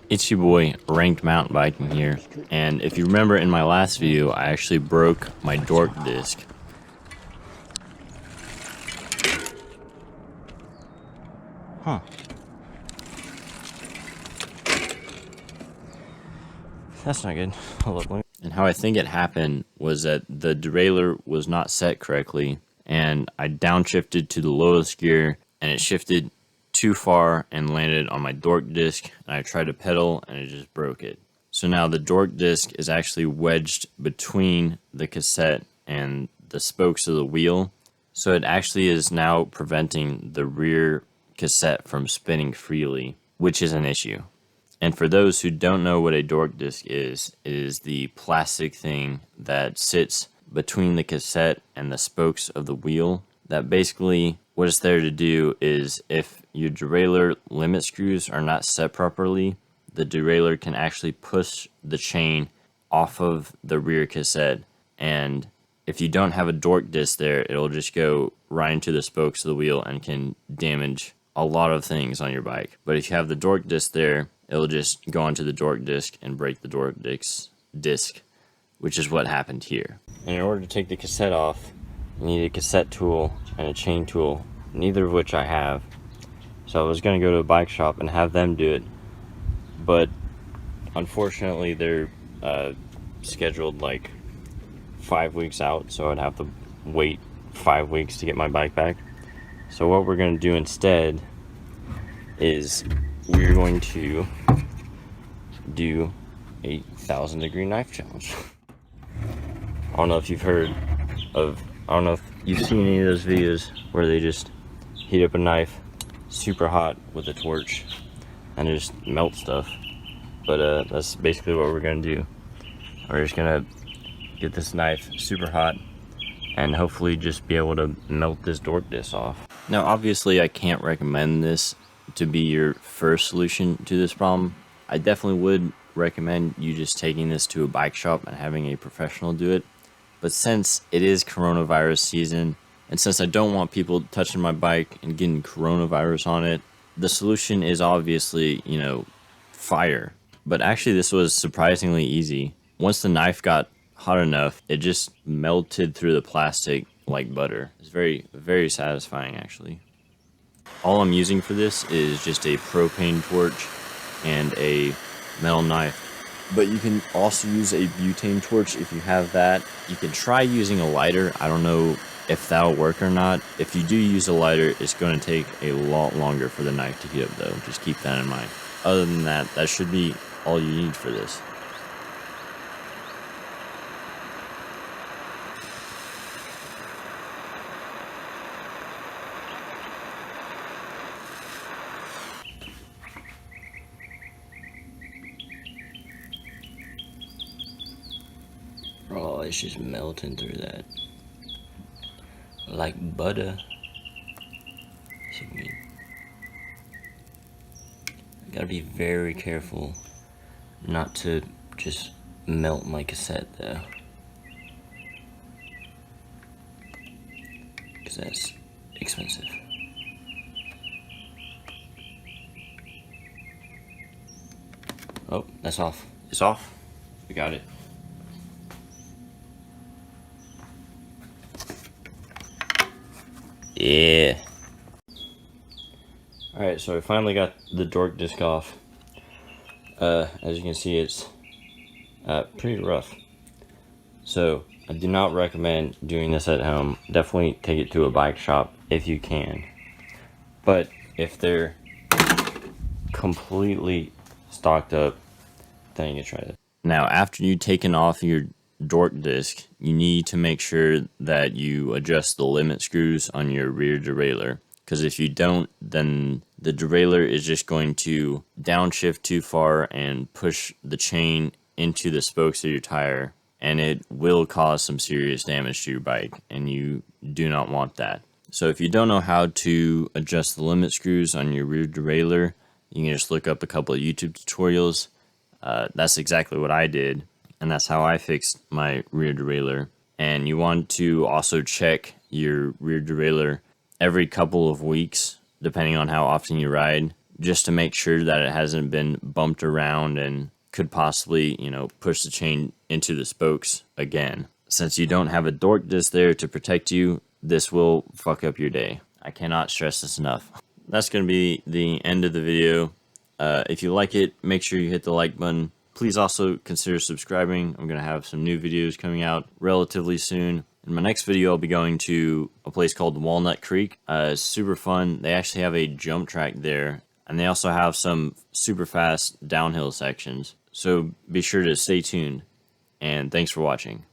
It's your boy, Ranked Mountain Biking here, and if you remember in my last video, I actually broke my Dork disc. Huh. That's not good. Hold up. And how I think it happened was that the derailleur was not set correctly, and I downshifted to the lowest gear, and it shifted too far and landed on my Dork disc, and I tried to pedal and it just broke it. So now the Dork disc is actually wedged between the cassette and the spokes of the wheel, so it actually is now preventing the rear cassette from spinning freely, which is an issue. And for those who don't know what a Dork disc is, it is the plastic thing that sits between the cassette and the spokes of the wheel. That basically, what it's there to do is if your derailleur limit screws are not set properly, the derailleur can actually push the chain off of the rear cassette. And if you don't have a Dork disc there, it'll just go right into the spokes of the wheel and can damage a lot of things on your bike. But if you have the Dork disc there, it'll just go onto the Dork disc and break the Dork disc, which is what happened here. And in order to take the cassette off, you need a cassette tool and a chain tool, neither of which I have. So I was going to go to a bike shop and have them do it, but unfortunately they're scheduled like 5 weeks out, so I'd have to wait 5 weeks to get my bike back. So what we're going to do instead is we're going to do a 1,000-degree knife challenge. I don't know if you've heard of, I don't know if you've seen any of those videos where they just heat up a knife super hot with a torch and just melt stuff. But that's basically what we're gonna do. We're just gonna get this knife super hot and hopefully just be able to melt this Dork disc off. Now obviously I can't recommend this to be your first solution to this problem. I definitely would recommend you just taking this to a bike shop and having a professional do it. But since it is coronavirus season, and since I don't want people touching my bike and getting coronavirus on it, the solution is obviously, you know, fire. But actually this was surprisingly easy. Once the knife got hot enough, it just melted through the plastic like butter. It's very, very satisfying actually. All I'm using for this is just a propane torch and a metal knife. But you can also use a butane torch if you have that. You can try using a lighter. I don't know if that'll work or not. If you do use a lighter, it's going to take a lot longer for the knife to heat up though. Just keep that in mind. Other than that, that should be all you need for this. Oh, it's just melting through that. Like butter. I gotta be very careful not to just melt my cassette though, because that's expensive. Oh, that's off. It's off. We got it. Yeah. Alright, so I finally got the Dork disc off. As you can see, it's pretty rough. So I do not recommend doing this at home. Definitely take it to a bike shop if you can. But if they're completely stocked up, then you can try it. Now, after you've taken off your Dork disc, you need to make sure that you adjust the limit screws on your rear derailleur, because if you don't, then the derailleur is just going to downshift too far and push the chain into the spokes of your tire, and it will cause some serious damage to your bike, and you do not want that. So if you don't know how to adjust the limit screws on your rear derailleur, you can just look up a couple of YouTube tutorials. That's exactly what I did, and that's how I fixed my rear derailleur. And you want to also check your rear derailleur every couple of weeks, depending on how often you ride, just to make sure that it hasn't been bumped around and could possibly, push the chain into the spokes again. Since you don't have a Dork disc there to protect you, this will fuck up your day. I cannot stress this enough. That's going to be the end of the video. If you like it, make sure you hit the like button. Please also consider subscribing. I'm going to have some new videos coming out relatively soon. In my next video, I'll be going to a place called Walnut Creek. It's super fun. They actually have a jump track there, and they also have some super fast downhill sections. So be sure to stay tuned, and thanks for watching.